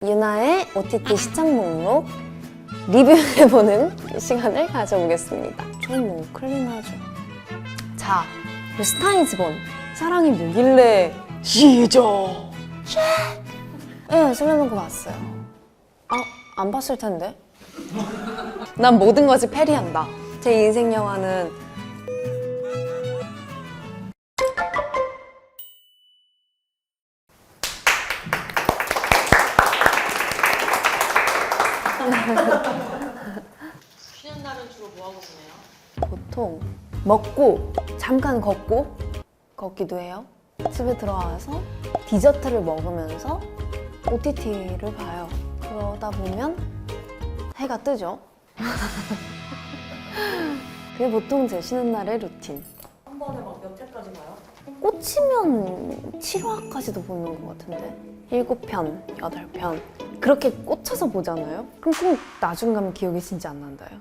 유나의 OTT 시청 목록 리뷰해보는 시간을 가져보겠습니다. 좀 뭐 클린하죠. 자, 스타이즈본 사랑이 뭐길래 시작! 네, 솔로몬코드 봤어요. 안 봤을 텐데. 난 모든 것을 패리한다. 제 인생 영화는 쉬는 날은 주로 뭐하고 보내요? 보통 먹고 잠깐 걷기도 해요. 집에 들어와서 디저트를 먹으면서 OTT를 봐요. 그러다 보면 해가 뜨죠. 그게 보통 제 쉬는 날의 루틴. 한 번에 막 몇 회까지 봐요? 꽂히면 7화까지도 보는 것 같은데 7편, 8편 그렇게 꽂혀서 보잖아요? 그럼 꼭 나중 가면 기억이 진짜 안 난다요.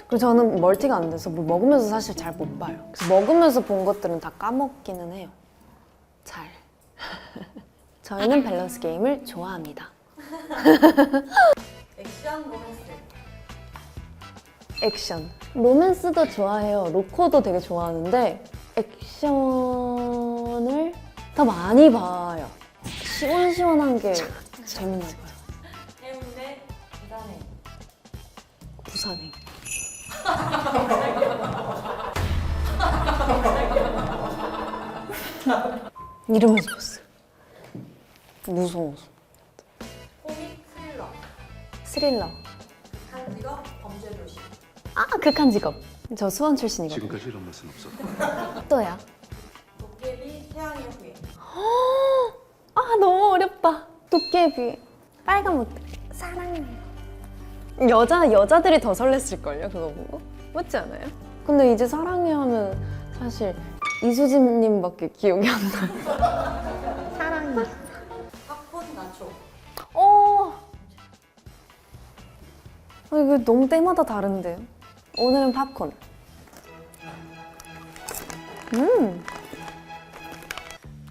그리고 저는 멀티가 안 돼서 뭘 먹으면서 사실 잘 못 봐요. 그래서 먹으면서 본 것들은 다 까먹기는 해요. 잘. 저희는 밸런스 게임을 좋아합니다. 액션, 로맨스. 액션. 로맨스도 좋아해요. 로코도 되게 좋아하는데 액션을 더 많이 봐요. 시원시원한 게 재밌나 봐요. 해운대, 부산행. 부산행. 이름을 지었어요. 무서워서. 코믹, 스릴러. 스릴러. 극한 직업, 범죄 도시. 극한 직업. 저 수원 출신이거든요. 지금까지 이런 말씀 없었다. 또야. 도깨비, 태양의 후예. 너무 어렵다. 도깨비. 빨간 옷. 사랑해. 여자들이 더 설렜을걸요, 그거 보고? 맞지 않아요? 근데 이제 사랑해 하면 사실 이수진님밖에 기억이 안 나요. 사랑해. 팝콘, 나초. 이거 너무 때마다 다른데요? 오늘은 팝콘.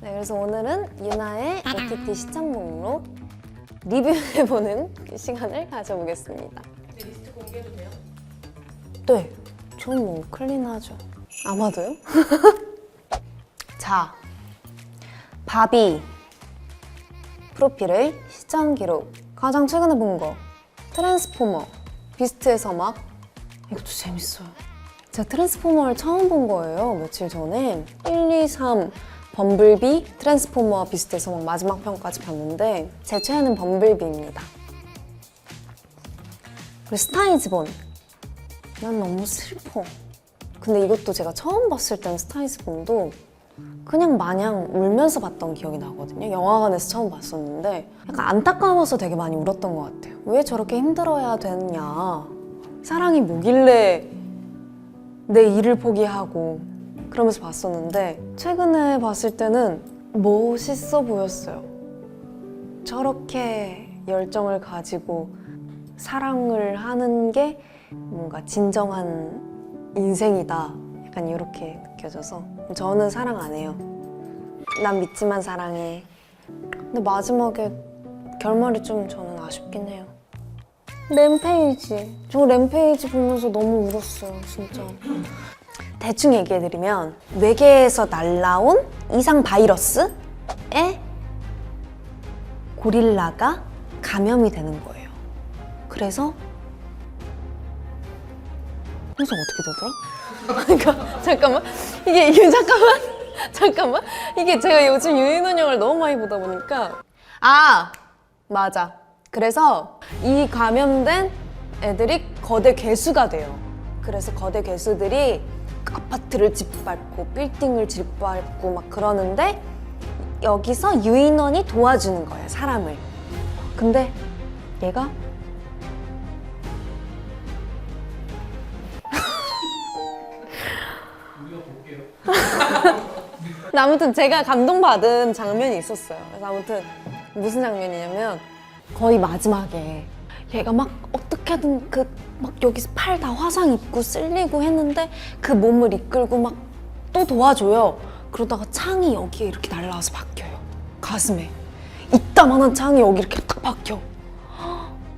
네, 그래서 오늘은 유나의 OTT 시청 목록 리뷰해보는 시간을 가져보겠습니다. 리스트 공개도 돼요? 네, 전 뭐 클린하죠. 아마도요? 자, 바비 프로필을 시청 기록 가장 최근에 본 거 트랜스포머 비스트에서 막 이것도 재밌어요. 제가 트랜스포머를 처음 본 거예요. 며칠 전에 1, 2, 3 범블비, 트랜스포머와 비슷해서 막 마지막 편까지 봤는데 제 최애는 범블비입니다. 그리고 스타이즈본 난 너무 슬퍼. 근데 이것도 제가 처음 봤을 땐 스타이즈본도 그냥 마냥 울면서 봤던 기억이 나거든요. 영화관에서 처음 봤었는데 약간 안타까워서 되게 많이 울었던 것 같아요. 왜 저렇게 힘들어야 되느냐. 사랑이 뭐길래 내 일을 포기하고 그러면서 봤었는데 최근에 봤을 때는 멋있어 보였어요. 저렇게 열정을 가지고 사랑을 하는 게 뭔가 진정한 인생이다. 약간 이렇게 느껴져서 저는 사랑 안 해요. 난 믿지만 사랑해. 근데 마지막에 결말이 좀 저는 아쉽긴 해요. 램페이지. 저 램페이지 보면서 너무 울었어요, 진짜. 대충 얘기해드리면 외계에서 날라온 이상 바이러스에 고릴라가 감염이 되는 거예요. 그래서 어떻게 되더라? 그러니까 잠깐만 이게 잠깐만 이게 제가 요즘 유인원 영화를 너무 많이 보다 보니까 맞아. 그래서 이 감염된 애들이 거대 괴수가 돼요. 그래서 거대 괴수들이 아파트를 짓밟고 빌딩을 짓밟고 막 그러는데 여기서 유인원이 도와주는 거예요, 사람을. 근데 얘가 아무튼 제가 감동받은 장면이 있었어요. 그래서 아무튼 무슨 장면이냐면 거의 마지막에 얘가 막 어떻게든 막 여기 팔 다 화상 입고 쓸리고 했는데 그 몸을 이끌고 막 또 도와줘요. 그러다가 창이 여기에 이렇게 날라와서 박혀요. 가슴에. 이따만한 창이 여기 이렇게 딱 박혀.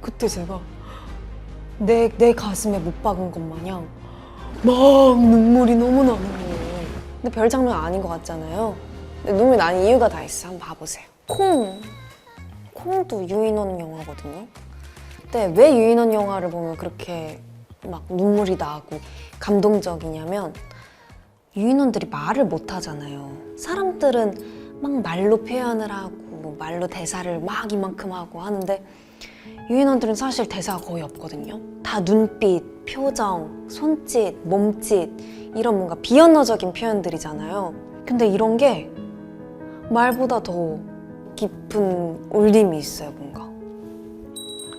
그때 제가 내 가슴에 못 박은 것 마냥 막 눈물이 너무 나는 거예요. 근데 별 장면 아닌 것 같잖아요. 근데 눈물 나는 이유가 다 있어. 한번 봐보세요. 콩도 유인원 영화거든요. 근데 왜 유인원 영화를 보면 그렇게 막 눈물이 나고 감동적이냐면 유인원들이 말을 못 하잖아요. 사람들은 막 말로 표현을 하고 말로 대사를 막 이만큼 하고 하는데 유인원들은 사실 대사가 거의 없거든요. 다 눈빛, 표정, 손짓, 몸짓 이런 뭔가 비언어적인 표현들이잖아요. 근데 이런 게 말보다 더 깊은 울림이 있어요, 뭔가.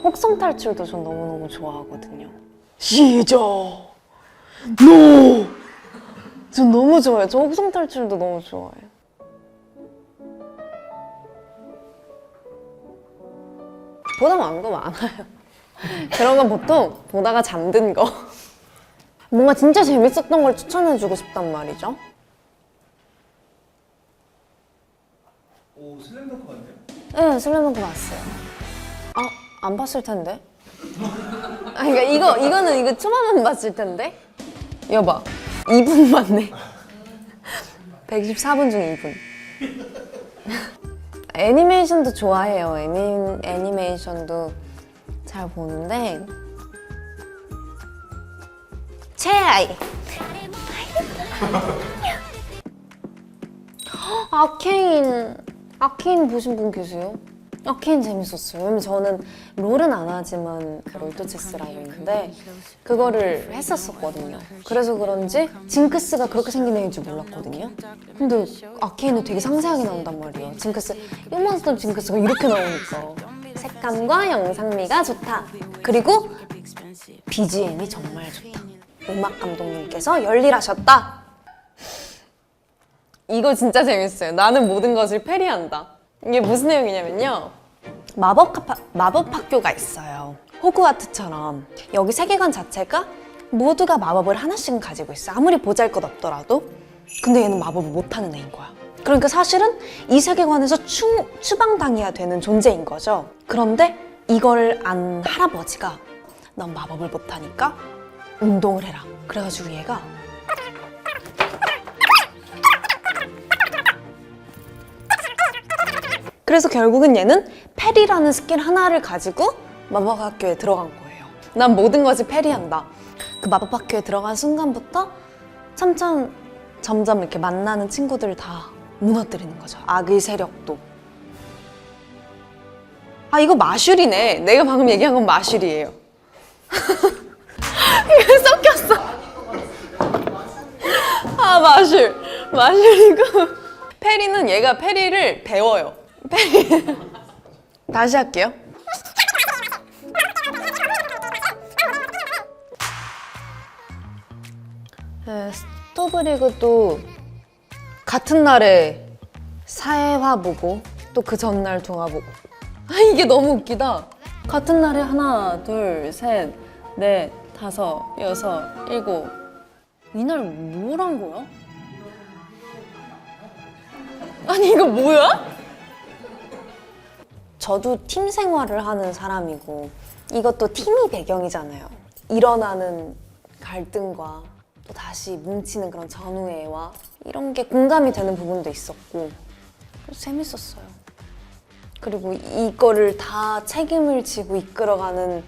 혹성 탈출도 전 너무너무 좋아하거든요. 시작! 노! 전 너무 좋아해요. 저 혹성 탈출도 너무 좋아해요. 보다 많은 거 많아요. 그런 건 보통 보다가 잠든 거. 뭔가 진짜 재밌었던 걸 추천해주고 싶단 말이죠. 오, 슬램덩크 같네요? 네, 슬램덩크 봤어요. 아, 안 봤을 텐데. 아, 그러니까 이거 초반만 봤을 텐데. 여봐, 2분 맞네. 124분 중 2분. 애니메이션도 좋아해요. 애니메이션도 잘 보는데 최아이. 아케인 보신 분 계세요? 아케인 재밌었어요. 왜냐면 저는 롤은 안 하지만 그 롤토체스라고 있는데 그거를 했었거든요. 그래서 그런지 징크스가 그렇게 생긴 애인 줄 몰랐거든요. 근데 아케인은 되게 상세하게 나온단 말이에요. 징크스, 이만했던 징크스가 이렇게 나오니까 색감과 영상미가 좋다. 그리고 BGM이 정말 좋다. 음악 감독님께서 열일하셨다. 이거 진짜 재밌어요. 나는 모든 것을 패리한다. 이게 무슨 내용이냐면요. 마법 학교가 있어요. 호그와트처럼. 여기 세계관 자체가 모두가 마법을 하나씩은 가지고 있어. 아무리 보잘것없더라도. 근데 얘는 마법을 못하는 애인 거야. 그러니까 사실은 이 세계관에서 추방당해야 되는 존재인 거죠. 그런데 이걸 안 할아버지가 넌 마법을 못하니까 운동을 해라. 그래가지고 얘가 그래서 결국은 얘는 페리라는 스킬 하나를 가지고 마법학교에 들어간 거예요. 난 모든 것을 페리한다. 그 마법학교에 들어간 순간부터 점점 이렇게 만나는 친구들을 다 무너뜨리는 거죠. 악의 세력도. 아, 이거 마술이네. 내가 방금 얘기한 건 마술이에요. 이거 섞였어. 아, 마술이고. 페리는 얘가 페리를 배워요. 다시 할게요. 네, 스토브리그도 같은 날에 사회화 보고 또 그 전날 동화 보고. 아, 이게 너무 웃기다. 같은 날에 하나, 둘, 셋, 넷, 다섯, 여섯, 일곱. 이날 뭘 한 거야? 아니, 이거 뭐야? 저도 팀 생활을 하는 사람이고 이것도 팀이 배경이잖아요. 일어나는 갈등과 또 다시 뭉치는 그런 전우애와 이런 게 공감이 되는 부분도 있었고 그래서 재밌었어요. 그리고 이거를 다 책임을 지고 이끌어가는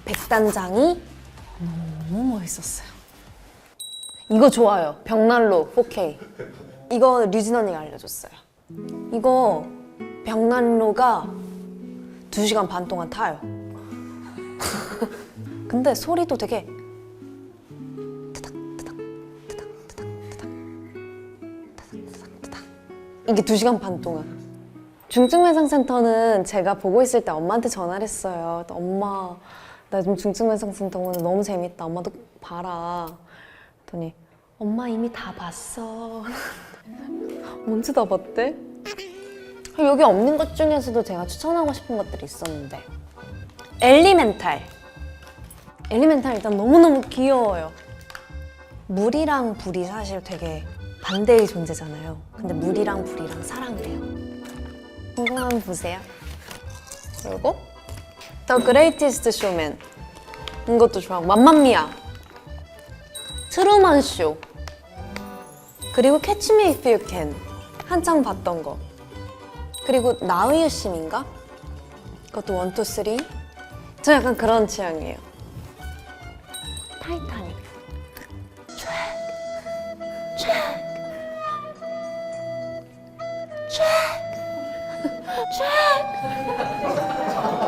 백단장이 너무 멋있었어요. 이거 좋아요. 벽난로 4K. 이거 류진 언니가 알려줬어요. 이거 벽난로가 2시간 반 동안 타요. 근데 소리도 되게 이게 2시간 반 동안. 중증매상센터는 제가 보고 있을 때 엄마한테 전화를 했어요. 엄마, 나 지금 중증매상센터 오늘 너무 재밌다. 엄마도 봐라. 그랬더니 엄마 이미 다 봤어. 언제 다 봤대? 여기 없는 것 중에서도 제가 추천하고 싶은 것들이 있었는데 엘리멘탈 일단 너무너무 귀여워요. 물이랑 불이 사실 되게 반대의 존재잖아요. 근데 물이랑 불이랑 사랑을 해요. 이거 한번 보세요. 그리고 The Greatest Showman 이것도 좋아하고 맘마미아, 트루먼 쇼, 그리고 Catch Me If You Can 한창 봤던 거, 그리고 나의 유심인가? 그것도 1, 2, 3. 저 약간 그런 취향이에요. 타이타닉.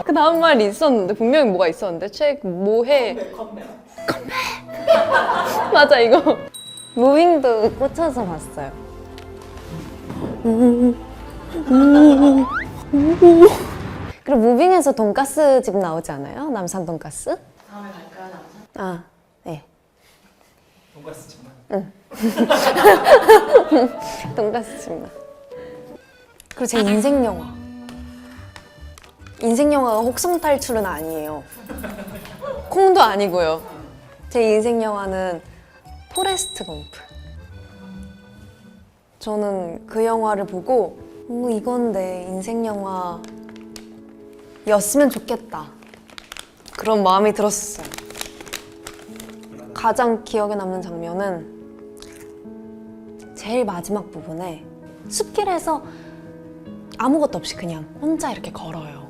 그 다음 말이 있었는데 분명히 뭐가 있었는데 책 뭐해 컴백. 맞아 이거 무빙도 꽂혀서 봤어요. 그리고 무빙에서 돈가스 집 나오지 않아요? 남산 돈가스? 다음에 갈까요, 남산? 아, 네. 돈가스 정말. 돈가스 집 나. 그리고 제 인생 영화. 인생 영화가 혹성 탈출은 아니에요. 콩도 아니고요. 제 인생 영화는 포레스트 검프. 저는 그 영화를 보고 이건 내 인생 영화였으면 좋겠다. 그런 마음이 들었어요. 가장 기억에 남는 장면은 제일 마지막 부분에 숲길에서 아무것도 없이 그냥 혼자 이렇게 걸어요.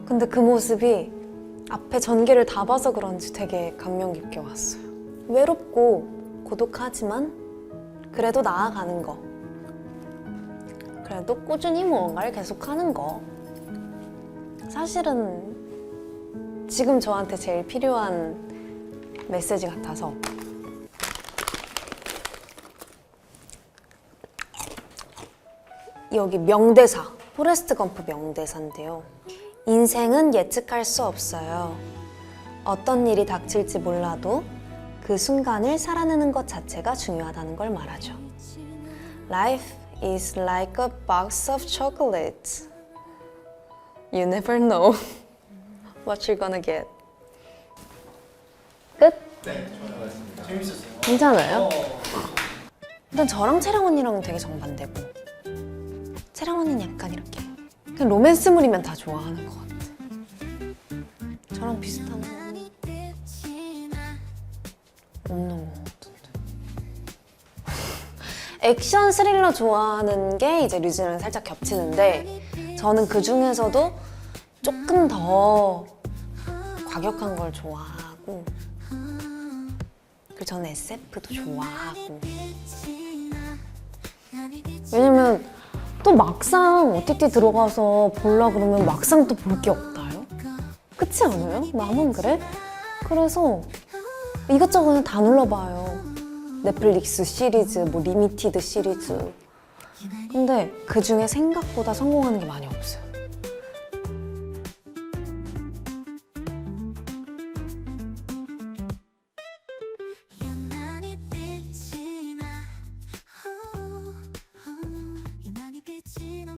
근데 그 모습이 앞에 전개를 다 봐서 그런지 되게 감명 깊게 왔어요. 외롭고 고독하지만 그래도 나아가는 거. 그래도 꾸준히 무언가를 계속하는 거. 사실은 지금 저한테 제일 필요한 메시지 같아서. 여기 명대사, 포레스트 검프 명대사인데요. 인생은 예측할 수 없어요. 어떤 일이 닥칠지 몰라도 그 순간을 살아내는 것 자체가 중요하다는 걸 말하죠. Life is like a box of chocolates. You never know what you're gonna get. 끝? 네, 좋아요. 재밌었어요. 괜찮아요? 일단 저랑 채령 언니랑은 되게 정반대고 채령 언니는 약간 이렇게 그냥 로맨스물이면 다 좋아하는 것 같아. 저랑 비슷한 거 없는 것 같은데. 액션 스릴러 좋아하는 게 이제 류진이랑 살짝 겹치는데 저는 그 중에서도 조금 더 과격한 걸 좋아하고 그리고 저는 SF도 좋아하고 왜냐면 또 막상 OTT 들어가서 보려고 그러면 막상 또 볼 게 없다요? 그렇지 않아요? 남은 그래? 그래서 이것저것 다 눌러봐요. 넷플릭스 시리즈, 뭐 리미티드 시리즈. 근데 그 중에 생각보다 성공하는 게 많이 없어요.